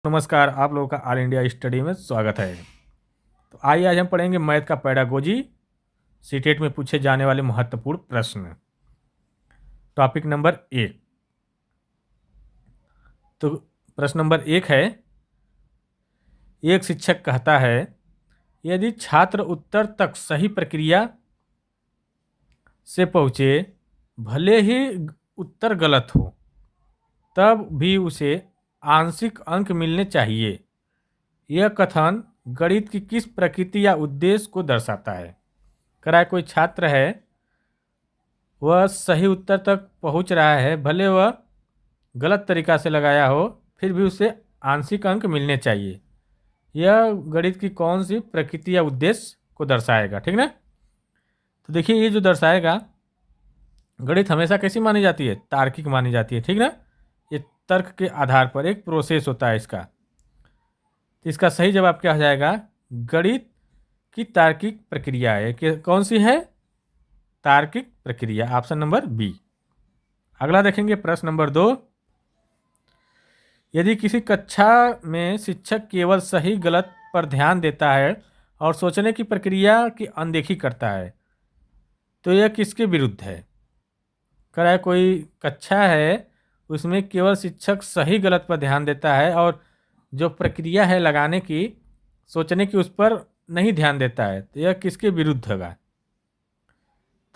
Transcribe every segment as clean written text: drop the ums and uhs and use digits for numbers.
नमस्कार, आप लोगों का ऑल इंडिया स्टडी में स्वागत है। तो आइए आज हम पढ़ेंगे मैथ का पेडागोजी, सीटेट में पूछे जाने वाले महत्वपूर्ण प्रश्न। Topic number 1। तो प्रश्न नंबर 1 है, एक शिक्षक कहता है यदि छात्र उत्तर तक सही प्रक्रिया से पहुँचे, भले ही उत्तर गलत हो, तब भी उसे आंशिक अंक मिलने चाहिए। यह कथन गणित की किस प्रकृति या उद्देश्य को दर्शाता है? कराए कोई छात्र है, वह सही उत्तर तक पहुंच रहा है, भले वह गलत तरीका से लगाया हो, फिर भी उसे आंशिक अंक मिलने चाहिए। यह गणित की कौन सी प्रकृति या उद्देश्य को दर्शाएगा? ठीक ना। तो देखिए, ये जो दर्शाएगा, गणित हमेशा कैसी मानी जाती है? तार्किक मानी जाती है। ठीक ना। ये तर्क के आधार पर एक प्रोसेस होता है इसका। तो इसका सही जवाब क्या हो जाएगा? गणित की तार्किक प्रक्रिया है कि कौन सी है? तार्किक प्रक्रिया, ऑप्शन नंबर बी। अगला देखेंगे प्रश्न नंबर 2। यदि किसी कक्षा में शिक्षक केवल सही गलत पर ध्यान देता है और सोचने की प्रक्रिया की अनदेखी करता है, तो यह किसके विरुद्ध है? कराए कोई कक्षा है, उसमें केवल शिक्षक सही गलत पर ध्यान देता है और जो प्रक्रिया है लगाने की, सोचने की, उस पर नहीं ध्यान देता है, तो यह किसके विरुद्ध होगा?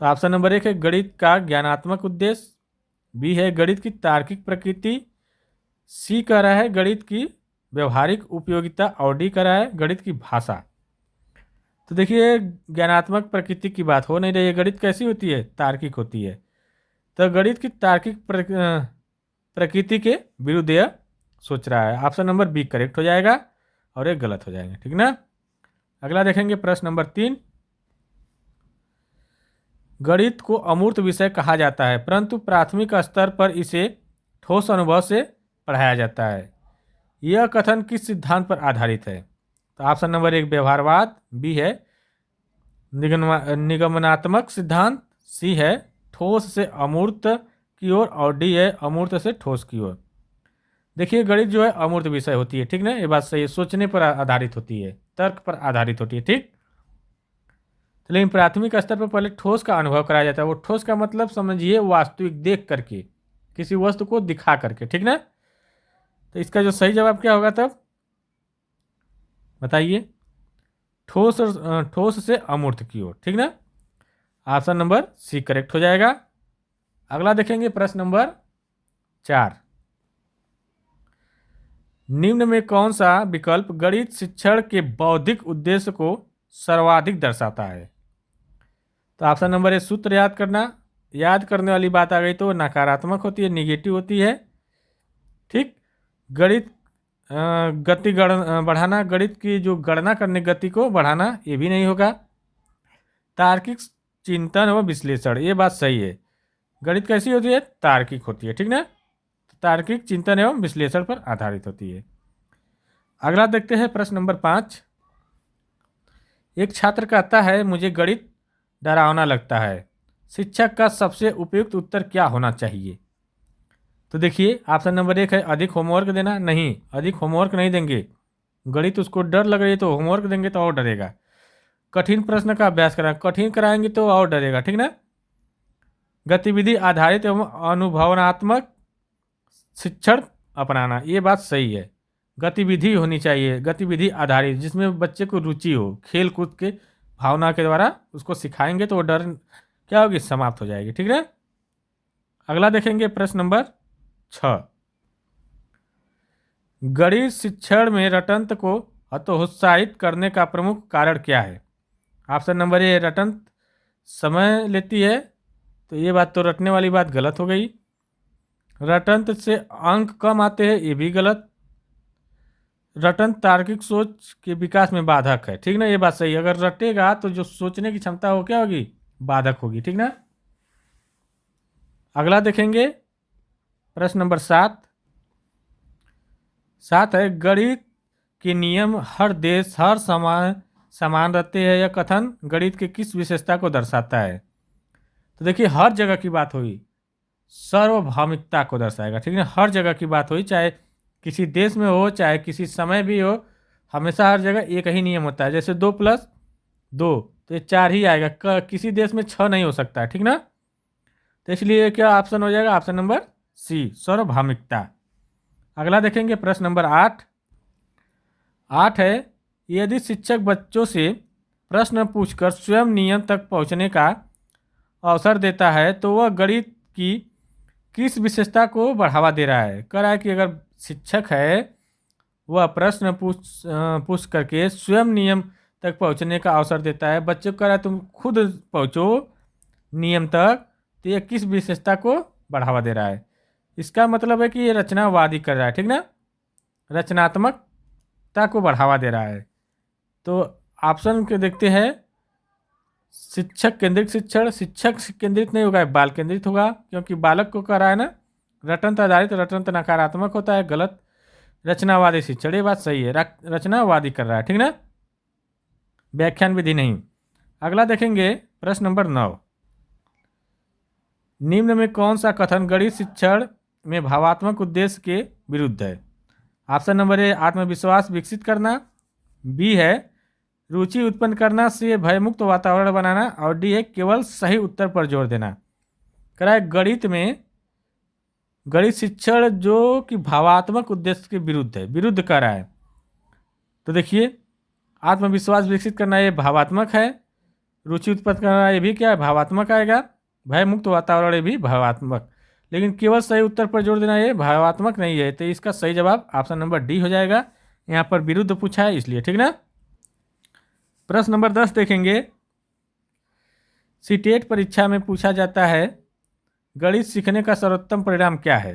तो ऑप्शन नंबर 1 है गणित का ज्ञानात्मक उद्देश्य, बी है गणित की तार्किक प्रकृति, सी कह रहा है गणित की व्यवहारिक उपयोगिता और डी कह रहा है गणित की भाषा। तो देखिए, ज्ञानात्मक प्रकृति की बात हो नहीं रही है। गणित कैसी होती है? तार्किक होती है। तो गणित की तार्किक प्रकृति के विरुद्ध यह सोच रहा है। ऑप्शन नंबर बी करेक्ट हो जाएगा और एक गलत हो जाएगा। ठीक ना। अगला देखेंगे प्रश्न नंबर 3। गणित को अमूर्त विषय कहा जाता है, परंतु प्राथमिक स्तर पर इसे ठोस अनुभव से पढ़ाया जाता है। यह कथन किस सिद्धांत पर आधारित है? तो ऑप्शन नंबर 1 व्यवहारवाद, बी है निगमनात्मक सिद्धांत, सी है ठोस से अमूर्त की ओर और डी है अमूर्त से ठोस की ओर। देखिए, गणित जो है अमूर्त विषय होती है। ठीक ना। ये बात सही है। सोचने पर आधारित होती है, तर्क पर आधारित होती है। ठीक। तो लेकिन प्राथमिक स्तर पर पहले ठोस का अनुभव कराया जाता है। वो ठोस का मतलब समझिए वास्तविक, देख करके, किसी वस्तु को दिखा करके। ठीक ना। तो इसका जो सही जवाब क्या होगा तब बताइए? ठोस से अमूर्त की ओर। ठीक ना। ऑप्शन नंबर सी करेक्ट हो जाएगा। अगला देखेंगे प्रश्न नंबर 4। निम्न में कौन सा विकल्प गणित शिक्षण के बौद्धिक उद्देश्य को सर्वाधिक दर्शाता है? तो ऑप्शन नंबर ए सूत्र याद करना। याद करने वाली बात आ गई तो नकारात्मक होती है, निगेटिव होती है। ठीक। गणित गति बढ़ाना, गणित की जो गणना करने गति को बढ़ाना, ये भी नहीं होगा। तार्किक चिंतन व विश्लेषण, ये बात सही है। गणित कैसी होती है? तार्किक होती है। ठीक ना। तार्किक चिंतन एवं विश्लेषण पर आधारित होती है। अगला देखते हैं प्रश्न नंबर 5। एक छात्र कहता है मुझे गणित डरावना लगता है, शिक्षक का सबसे उपयुक्त उत्तर क्या होना चाहिए? तो देखिए, ऑप्शन नंबर 1 है अधिक होमवर्क देना। नहीं, अधिक होमवर्क नहीं देंगे। गणित उसको डर लग रही है तो होमवर्क देंगे तो और डरेगा। कठिन प्रश्न का अभ्यास कराएं, कठिन कराएंगे तो और डरेगा। ठीक ना। गतिविधि आधारित एवं अनुभवनात्मक शिक्षण अपनाना, ये बात सही है। गतिविधि होनी चाहिए, गतिविधि आधारित, जिसमें बच्चे को रुचि हो, खेल कूद के भावना के द्वारा उसको सिखाएंगे तो वो डर क्या होगी? समाप्त हो जाएगी। ठीक है। अगला देखेंगे प्रश्न नंबर 6। गणित शिक्षण में रटंत को हतोत्साहित करने का प्रमुख कारण क्या है? ऑप्शन नंबर ए रटंत समय लेती है, तो ये बात तो रटने वाली बात गलत हो गई। रटंत से अंक कम आते हैं, ये भी गलत। रटंत तार्किक सोच के विकास में बाधक है। ठीक ना। ये बात सही है। अगर रटेगा तो जो सोचने की क्षमता हो क्या होगी? बाधक होगी। ठीक ना। अगला देखेंगे प्रश्न नंबर 7। 7 है गणित के नियम हर देश हर समय समान रहते हैं। यह कथन गणित के किस विशेषता को दर्शाता है? तो देखिए, हर जगह की बात हुई, सार्वभौमिकता को दर्शाएगा। ठीक है। हर जगह की बात हुई, चाहे किसी देश में हो चाहे किसी समय भी हो, हमेशा हर जगह एक ही नियम होता है। जैसे 2+2 तो ये 4 ही आएगा, किसी देश में 6 नहीं हो सकता है, ठीक ना। तो इसलिए क्या ऑप्शन हो जाएगा, ऑप्शन नंबर सी, सार्वभौमिकता। अगला देखेंगे प्रश्न नंबर 8। 8 है, यदि शिक्षक बच्चों से प्रश्न पूछकर स्वयं नियम तक पहुंचने का अवसर देता है तो वह गणित की किस विशेषता को बढ़ावा दे रहा है। कह रहा है कि अगर शिक्षक है वह प्रश्न पूछ करके स्वयं नियम तक पहुंचने का अवसर देता है, बच्चों को कह रहा है तुम खुद पहुंचो नियम तक, तो यह किस विशेषता को बढ़ावा दे रहा है। इसका मतलब है कि ये रचनावादी कर रहा है, ठीक ना, रचनात्मकता को बढ़ावा दे रहा है। तो ऑप्शन के देखते हैं, शिक्षक केंद्रित शिक्षण, शिक्षक केंद्रित नहीं होगा, बाल केंद्रित होगा, क्योंकि बालक को कह रहा है ना रटनत आधारित, रटनत नकारात्मक होता है, गलत। रचनावादी शिक्षण, ये बात सही है, रचनावादी कर रहा है, ठीक ना, व्याख्यान विधि नहीं। अगला देखेंगे प्रश्न नंबर 9। निम्न में कौन सा कथन गणित शिक्षण में भावात्मक उद्देश्य के विरुद्ध है। ऑप्शन नंबर ए, आत्मविश्वास विकसित करना, बी है रुचि उत्पन्न करना, सी भयमुक्त वातावरण बनाना, और डी है केवल सही उत्तर पर जोर देना। कह रहा है गणित में गणित शिक्षण जो कि भावात्मक उद्देश्य के विरुद्ध है, विरुद्ध कर रहा है। तो देखिए, आत्मविश्वास विकसित करना ये भावात्मक है, रुचि उत्पन्न करना ये भी क्या है, भावात्मक आएगा, भयमुक्त वातावरण ये भी भावात्मक, लेकिन केवल सही उत्तर पर जोर देना ये भावात्मक नहीं है। तो इसका सही जवाब ऑप्शन नंबर डी हो जाएगा। यहाँ पर विरुद्ध पूछा है इसलिए, ठीक ना। प्रश्न नंबर 10 देखेंगे। सीटेट परीक्षा में पूछा जाता है गणित सीखने का सर्वोत्तम परिणाम क्या है,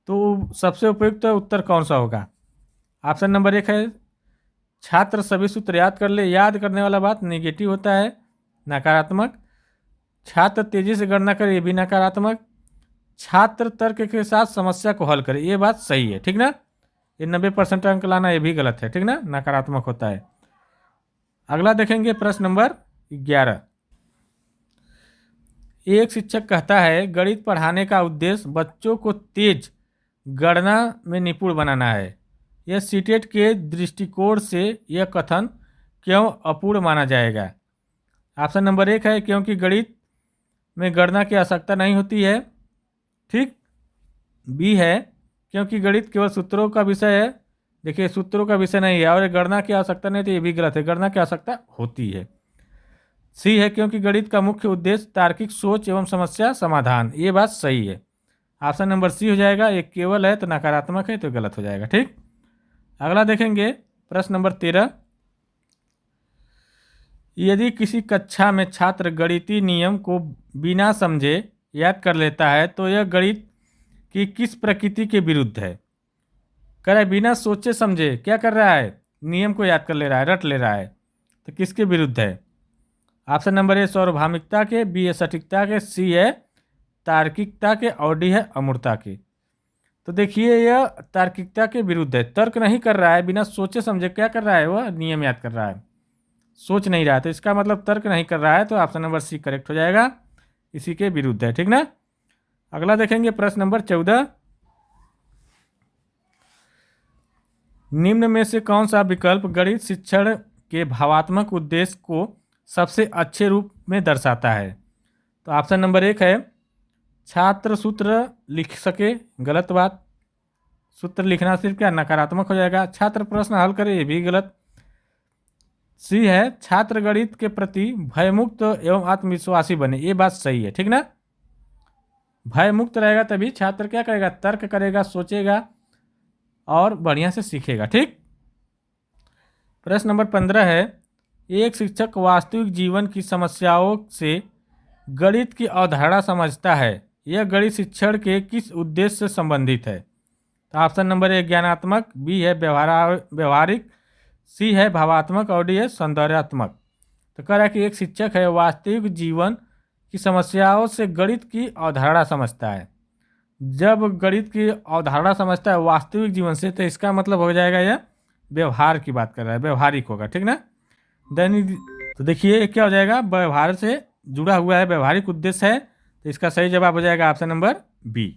तो सबसे उपयुक्त उत्तर कौन सा होगा। ऑप्शन नंबर 1 है छात्र सभी सूत्र याद कर ले, याद करने वाला बात नेगेटिव होता है, नकारात्मक। छात्र तेजी से गणना करे, ये भी नकारात्मक। छात्र तर्क के साथ समस्या को हल करे, ये बात सही है, ठीक ना। ये 90% अंक लाना ये भी गलत है, ठीक ना, नकारात्मक होता है। अगला देखेंगे प्रश्न नंबर 11। एक शिक्षक कहता है गणित पढ़ाने का उद्देश्य बच्चों को तेज गणना में निपुण बनाना है। यह सीटेट के दृष्टिकोण से यह कथन क्यों अपूर्ण माना जाएगा। ऑप्शन नंबर 1 है क्योंकि गणित में गणना की आवश्यकता नहीं होती है, ठीक। बी है क्योंकि गणित केवल सूत्रों का विषय है, देखिए सूत्रों का विषय नहीं है, और गणना की आवश्यकता नहीं, तो ये भी गलत है, गणना की आवश्यकता होती है। सी है क्योंकि गणित का मुख्य उद्देश्य तार्किक सोच एवं समस्या समाधान, ये बात सही है, ऑप्शन नंबर सी हो जाएगा। एक केवल है तो नकारात्मक है, तो गलत हो जाएगा, ठीक। अगला देखेंगे प्रश्न नंबर 13। यदि किसी कक्षा में छात्र गणितीय नियम को बिना समझे याद कर लेता है तो यह गणित की किस प्रकृति के विरुद्ध है। कह रहा है बिना सोचे समझे क्या कर रहा है, नियम को याद कर ले रहा है, रट ले रहा है, तो किसके विरुद्ध है। ऑप्शन नंबर ए सार्वभौमिकता के, बी है सटीकता के, सी है तार्किकता के, और डी है अमूर्तता के। तो देखिए यह तार्किकता के विरुद्ध है, तर्क नहीं कर रहा है, बिना सोचे समझे क्या कर रहा है, वह नियम याद कर रहा है, सोच नहीं रहा है, तो इसका मतलब तर्क नहीं कर रहा है, तो ऑप्शन नंबर सी करेक्ट हो जाएगा, इसी के विरुद्ध है, ठीक ना। अगला देखेंगे प्रश्न नंबर 14। निम्न में से कौन सा विकल्प गणित शिक्षण के भावात्मक उद्देश्य को सबसे अच्छे रूप में दर्शाता है। तो ऑप्शन नंबर 1 है छात्र सूत्र लिख सके, गलत बात, सूत्र लिखना सिर्फ क्या नकारात्मक हो जाएगा। छात्र प्रश्न हल करे, ये भी गलत। सी है छात्र गणित के प्रति भयमुक्त एवं आत्मविश्वासी बने, ये बात सही है, ठीक ना। भयमुक्त रहेगा तभी छात्र क्या करेगा, तर्क करेगा, सोचेगा और बढ़िया से सीखेगा, ठीक। प्रश्न नंबर 15 है एक शिक्षक वास्तविक जीवन की समस्याओं से गणित की अवधारणा समझता है, यह गणित शिक्षण के किस उद्देश्य से संबंधित है। तो ऑप्शन नंबर 1 ज्ञानात्मक, बी है व्यवहारिक, सी है भावात्मक, और डी है सौंदर्यात्मक। तो कह रहा है कि एक शिक्षक है वास्तविक जीवन की समस्याओं से गणित की अवधारणा समझता है। जब गणित की अवधारणा समझता है वास्तविक जीवन से, तो इसका मतलब हो जाएगा यह व्यवहार की बात कर रहा है, व्यवहारिक होगा, ठीक ना। दैनिक, तो देखिए क्या हो जाएगा, व्यवहार से जुड़ा हुआ है, व्यवहारिक उद्देश्य है, तो इसका सही जवाब हो जाएगा ऑप्शन नंबर बी।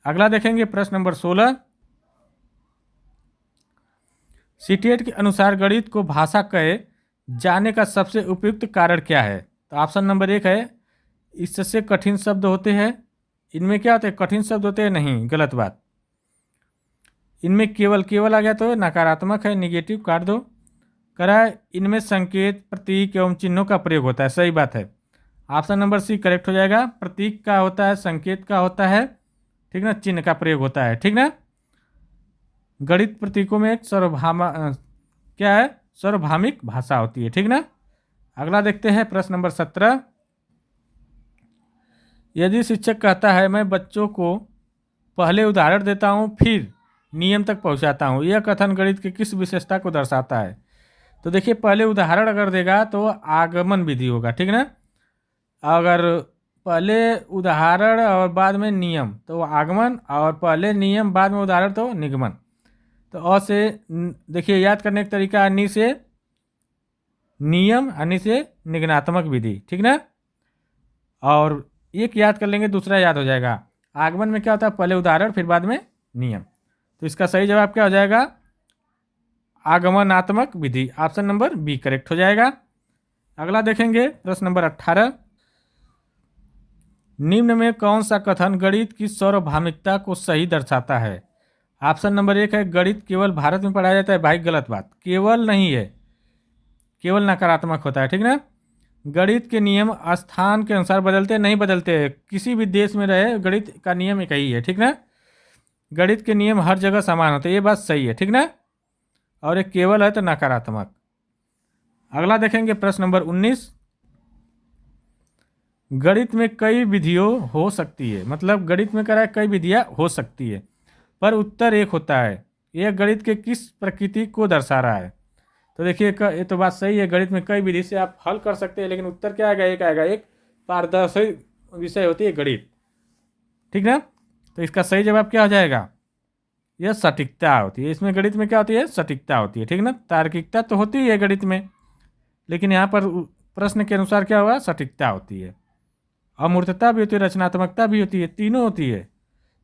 अगला देखेंगे प्रश्न नंबर 16। सीटीएट के अनुसार गणित को भाषा कहे जाने का सबसे उपयुक्त कारण क्या है? तो ऑप्शन नंबर 1 है इससे कठिन शब्द होते हैं। इनमें क्या होते हैं? कठिन शब्द होते हैं? नहीं, गलत बात। इनमें केवल केवल आ गया तो नकारात्मक है, निगेटिव काट दो। करा इनमें संकेत, प्रतीक एवं चिन्हों का प्रयोग होता है, सही बात है। ऑप्शन नंबर सी करेक्ट हो जाएगा। प्रतीक का होता है, संकेत का होता है, ठीक ना, चिन्ह का प्रयोग होता है, ठीक ना। गणित प्रतीकों में एक क्या है? सार्वभौमिक भाषा होती है, ठीक ना। अगला देखते हैं प्रश्न नंबर 17। यदि शिक्षक कहता है मैं बच्चों को पहले उदाहरण देता हूं फिर नियम तक पहुंचाता हूं, यह कथन गणित की किस विशेषता को दर्शाता है? तो देखिए, पहले उदाहरण अगर देगा तो आगमन विधि होगा, ठीक ना। अगर पहले उदाहरण और बाद में नियम तो आगमन, और पहले नियम बाद में उदाहरण तो निगमन। तो अ से देखिए, याद करने का तरीका, नि से नियम, अनि से निगमनात्मक विधि, ठीक ना। और एक याद कर लेंगे, दूसरा याद हो जाएगा। आगमन में क्या होता है? पहले उदाहरण फिर बाद में नियम। तो इसका सही जवाब क्या हो जाएगा? आगमनात्मक विधि। ऑप्शन नंबर बी करेक्ट हो जाएगा। अगला देखेंगे प्रश्न नंबर 18। निम्न में कौन सा कथन गणित की सार्वभौमिकता को सही दर्शाता है? ऑप्शन नंबर 1 है गणित केवल भारत में पढ़ाया जाता है। भाई गलत बात, केवल नहीं है, केवल नकारात्मक होता है, ठीक ना। गणित के नियम स्थान के अनुसार बदलते नहीं, बदलते, किसी भी देश में रहे गणित का नियम एक ही है, ठीक ना। गणित के नियम हर जगह समान होते हैं, ये बात सही है, ठीक ना। और एक केवल है तो नकारात्मक। अगला देखेंगे प्रश्न नंबर 19। गणित में कई विधियों हो सकती है, मतलब गणित में करा कई विधियां हो सकती है पर उत्तर एक होता है, यह गणित के किस प्रकृति को दर्शा रहा है? तो देखिए, ये तो बात सही है, गणित में कई विधि से आप हल कर सकते हैं, लेकिन उत्तर क्या आएगा? एक आएगा, एक पारदर्शी विषय होती है गणित, ठीक ना। तो इसका सही जवाब क्या हो जाएगा? यह सटीकता होती है। इसमें गणित में क्या होती है? सटीकता होती है, ठीक ना। तार्किकता तो होती है गणित में, लेकिन यहाँ पर प्रश्न के अनुसार क्या हुआ? सटीकता होती है। अमूर्तता भी होती है, रचनात्मकता भी होती है, तीनों होती है,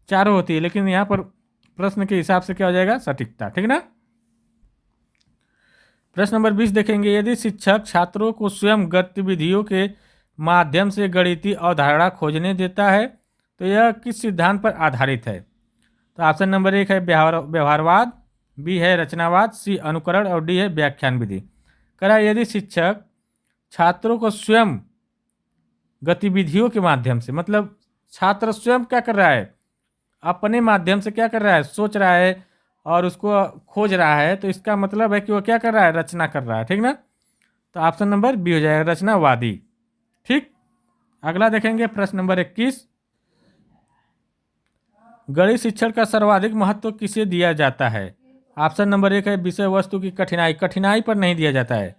चारों होती है, लेकिन यहाँ पर प्रश्न के हिसाब से क्या हो जाएगा? सटीकता, ठीक ना। प्रश्न नंबर 20 देखेंगे। यदि शिक्षक छात्रों को स्वयं गतिविधियों के माध्यम से गणितीय अवधारणा खोजने देता है तो यह किस सिद्धांत पर आधारित है? तो ऑप्शन नंबर 1 है व्यवहारवाद, बी है रचनावाद, सी अनुकरण और डी है व्याख्यान विधि। करा यदि शिक्षक छात्रों को स्वयं गतिविधियों के माध्यम से, मतलब छात्र स्वयं क्या कर रहा है? अपने माध्यम से क्या कर रहा है? सोच रहा है और उसको खोज रहा है, तो इसका मतलब है कि वो क्या कर रहा है? रचना कर रहा है, ठीक ना। तो ऑप्शन नंबर बी हो जाएगा, रचनावादी, ठीक। अगला देखेंगे प्रश्न नंबर 21। गणित शिक्षण का सर्वाधिक महत्व किसे दिया जाता है? ऑप्शन नंबर 1 है विषय वस्तु की कठिनाई, कठिनाई पर नहीं दिया जाता है,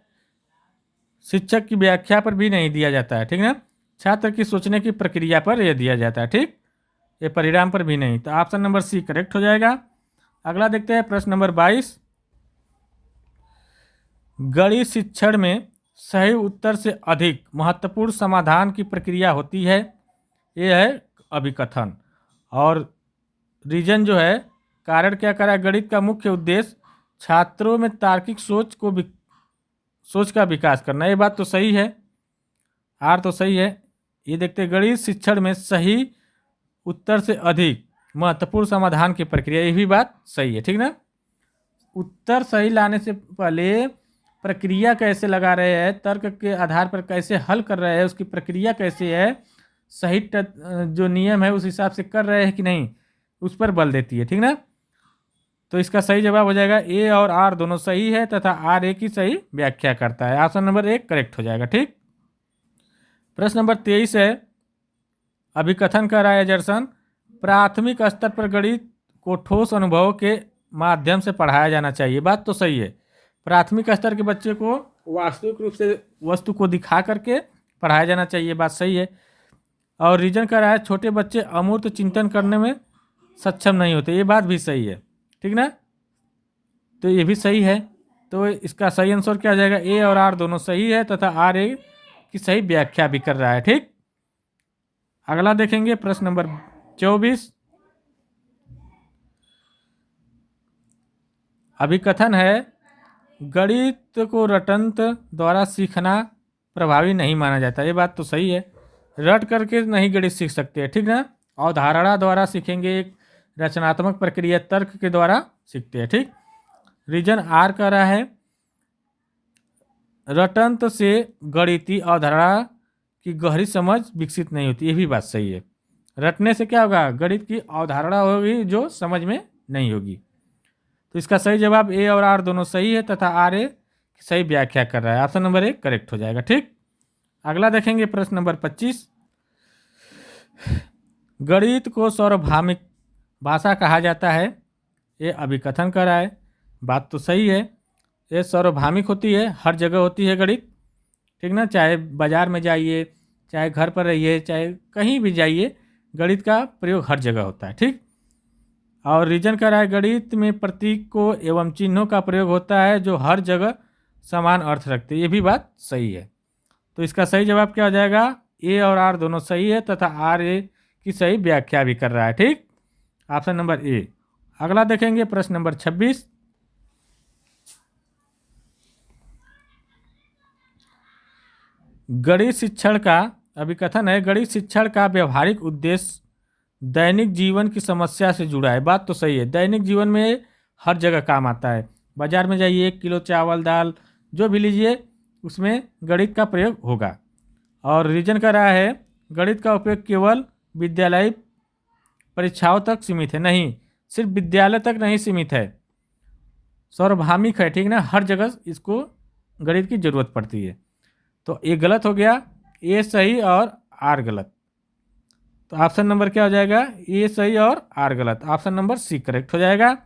शिक्षक की व्याख्या पर भी नहीं दिया जाता है, ठीक ना। छात्र की सोचने की प्रक्रिया पर यह दिया जाता है, ठीक, ये परिणाम पर भी नहीं। तो ऑप्शन नंबर सी करेक्ट हो जाएगा। अगला देखते हैं प्रश्न नंबर 22। गणित शिक्षण में सही उत्तर से अधिक महत्वपूर्ण समाधान की प्रक्रिया होती है, यह है अभिकथन। और रीजन जो है, कारण क्या करा? गणित का मुख्य उद्देश्य छात्रों में तार्किक सोच का विकास करना, ये बात तो सही है, आर तो सही है। ये देखते हैं गणित शिक्षण में सही उत्तर से अधिक महत्वपूर्ण समाधान की प्रक्रिया, ये भी बात सही है, ठीक ना। उत्तर सही लाने से पहले प्रक्रिया कैसे लगा रहे हैं, तर्क के आधार पर कैसे हल कर रहे हैं, उसकी प्रक्रिया कैसे है, सही जो नियम है उस हिसाब से कर रहे हैं कि नहीं, उस पर बल देती है, ठीक ना। तो इसका सही जवाब हो जाएगा ए और आर दोनों सही है तथा आर ए की सही व्याख्या करता है। ऑप्शन नंबर 1 करेक्ट हो जाएगा, ठीक। प्रश्न नंबर 23 है अभिकथन का राय एजर्सन। प्राथमिक स्तर पर गणित को ठोस अनुभव के माध्यम से पढ़ाया जाना चाहिए, बात तो सही है। प्राथमिक स्तर के बच्चे को वास्तविक रूप से वस्तु को दिखा करके पढ़ाया जाना चाहिए, बात सही है। और रीजन का रहा है छोटे बच्चे अमूर्त चिंतन करने में सक्षम नहीं होते, ये बात भी सही है, ठीक ना। तो ये भी सही है, तो इसका सही आंसर क्या हो जाएगा? ए और आर दोनों सही है तथा आर ए की सही व्याख्या भी कर रहा है, ठीक। अगला देखेंगे प्रश्न नंबर 24। अभिकथन है गणित को रटंत्र द्वारा सीखना प्रभावी नहीं माना जाता। ये बात तो सही है, रट करके नहीं गणित सीख सकते, ठीक ना। अवधारणा द्वारा सीखेंगे, एक रचनात्मक प्रक्रिया तर्क के द्वारा सीखते हैं, ठीक। रीजन आर कह रहा है रटंत्र से गणितीय अवधारणा की गहरी समझ विकसित नहीं होती। ये भी बात सही है, रटने से क्या होगा, गणित की अवधारणा होगी जो समझ में नहीं होगी। तो इसका सही जवाब ए और आर दोनों सही है तथा आर ए की सही व्याख्या कर रहा है। ऑप्शन नंबर ए करेक्ट हो जाएगा, ठीक। अगला देखेंगे प्रश्न नंबर 25। गणित को सार्वभौमिक भाषा कहा जाता है। ये अभिकथन कर रहा है, बात तो सही है। ये सार्वभौमिक होती है, हर जगह होती है गणित, ठीक ना। चाहे बाजार में जाइए, चाहे घर पर रहिए, चाहे कहीं भी जाइए, गणित का प्रयोग हर जगह होता है, ठीक। और रीजन कह रहा है गणित में प्रतीकों एवं चिन्हों का प्रयोग होता है जो हर जगह समान अर्थ रखते हैं। ये भी बात सही है। तो इसका सही जवाब क्या हो जाएगा, ए और आर दोनों सही है तथा आर ए की सही व्याख्या भी कर रहा है, ठीक। Option number A. अगला देखेंगे प्रश्न नंबर 26। गणित शिक्षण का अभिकथन है गणित शिक्षण का व्यवहारिक उद्देश्य दैनिक जीवन की समस्या से जुड़ा है। बात तो सही है, दैनिक जीवन में हर जगह काम आता है। बाजार में जाइए, 1 किलो चावल दाल जो भी लीजिए उसमें गणित का प्रयोग होगा। और रीजन कर रहा है गणित का उपयोग केवल विद्यालय परीक्षाओं तक सीमित है। नहीं, सिर्फ विद्यालय तक नहीं सीमित है, सार्वभौमिक है, ठीक ना। हर जगह इसको गणित की जरूरत पड़ती है। तो ये गलत हो गया, ए सही और आर गलत। तो ऑप्शन नंबर क्या हो जाएगा, ए सही और आर गलत। ऑप्शन नंबर सी करेक्ट हो जाएगा।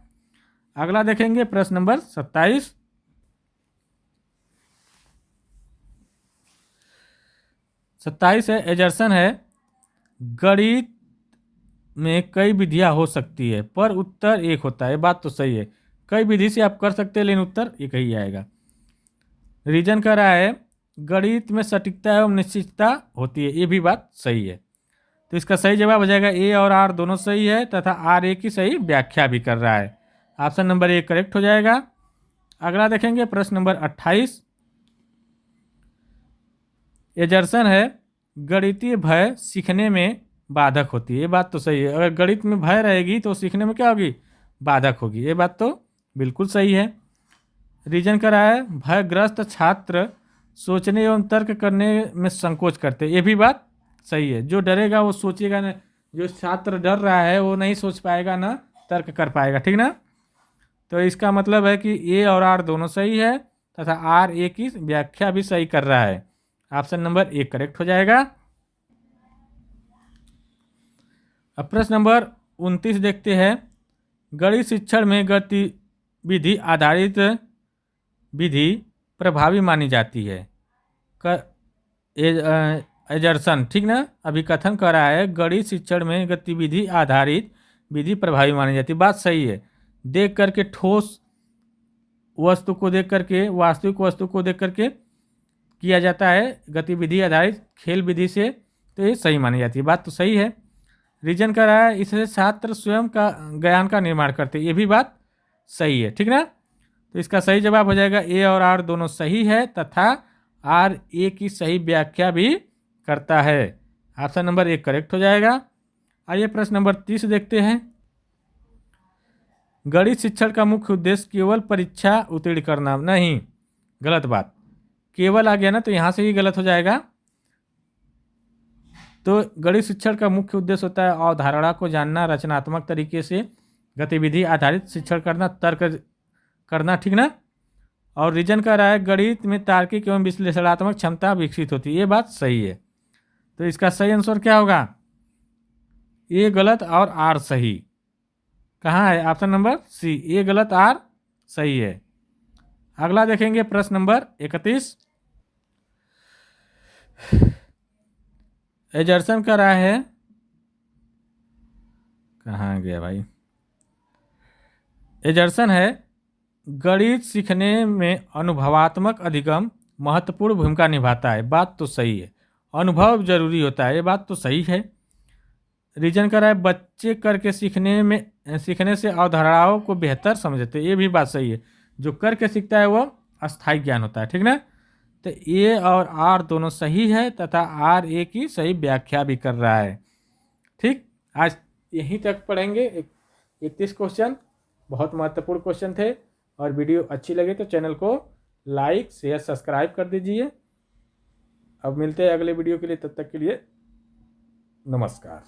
अगला देखेंगे प्रश्न नंबर 27। है एजर्सन है गणित में कई विधियां हो सकती है पर उत्तर एक होता है। बात तो सही है, कई विधि से आप कर सकते हैं लेकिन उत्तर एक ही आएगा। रीजन कह रहा है गणित में सटीकता एवं निश्चितता होती है। ये भी बात सही है। तो इसका सही जवाब हो जाएगा ए और आर दोनों सही है तथा आर ए की सही व्याख्या भी कर रहा है। ऑप्शन नंबर ए करेक्ट हो जाएगा। अगला देखेंगे प्रश्न नंबर 28। एजर्सन है गणितीय भय सीखने में बाधक होती है। ये बात तो सही है, अगर गणित में भय रहेगी तो सीखने में क्या होगी, बाधक होगी। ये बात तो बिल्कुल सही है। रीजन कर रहा है भयग्रस्त छात्र सोचने एवं तर्क करने में संकोच करते हैं। ये भी बात सही है, जो डरेगा वो सोचेगा ना, जो छात्र डर रहा है वो नहीं सोच पाएगा ना तर्क कर पाएगा, ठीक ना। तो इसका मतलब है कि ए और आर दोनों सही है तथा आर ए की व्याख्या भी सही कर रहा है। ऑप्शन नंबर ए करेक्ट हो जाएगा। अब प्रश्न नंबर 29 देखते हैं। गणित शिक्षण में गतिविधि आधारित विधि प्रभावी मानी जाती है। एजर्सन, ठीक ना, अभिकथन कर रहा है गणित शिक्षण में गतिविधि आधारित विधि प्रभावी मानी जाती है। बात सही है, देख करके ठोस वस्तु को देख करके, वास्तविक वस्तु को देख करके किया जाता है गतिविधि आधारित खेल विधि से, तो ये सही मानी जाती है। बात तो सही है। रीजन कर रहा है इससे छात्र स्वयं का ज्ञान का निर्माण करते हैं। ये भी बात सही है, ठीक ना। तो इसका सही जवाब हो जाएगा ए और आर दोनों सही है तथा आर ए की सही व्याख्या भी करता है। ऑप्शन नंबर ए करेक्ट हो जाएगा। आइए प्रश्न नंबर 30 देखते हैं। गणित शिक्षण का मुख्य उद्देश्य केवल परीक्षा उत्तीर्ण करना नहीं, गलत बात। केवल आ गया ना तो यहाँ से ही गलत हो जाएगा। तो गणित शिक्षण का मुख्य उद्देश्य होता है अवधारणा को जानना, रचनात्मक तरीके से गतिविधि आधारित शिक्षण करना, तर्क करना, ठीक ना। और रीजन कह रहा है गणित में तार्किक एवं विश्लेषणात्मक क्षमता विकसित होती है। ये बात सही है। तो इसका सही आंसर क्या होगा, ए गलत और आर सही। कहाँ है, ऑप्शन नंबर सी, ए गलत आर सही है। अगला देखेंगे प्रश्न नंबर 31। एजर्सन कर रहा है, कहाँ गया भाई, एजर्सन है गणित सीखने में अनुभवात्मक अधिगम महत्वपूर्ण भूमिका निभाता है। बात तो सही है, अनुभव जरूरी होता है। ये बात तो सही है। रीजन कर रहा है बच्चे करके सीखने से अवधारणाओं को बेहतर समझते हैं। ये भी बात सही है, जो करके सीखता है वो अस्थायी ज्ञान होता है, ठीक ना। तो ए और आर दोनों सही है तथा आर ए की सही व्याख्या भी कर रहा है। ठीक, आज यहीं तक पढ़ेंगे। 31 क्वेश्चन बहुत महत्वपूर्ण क्वेश्चन थे। और वीडियो अच्छी लगे तो चैनल को लाइक शेयर सब्सक्राइब कर दीजिए। अब मिलते हैं अगले वीडियो के लिए, तब तक के लिए नमस्कार।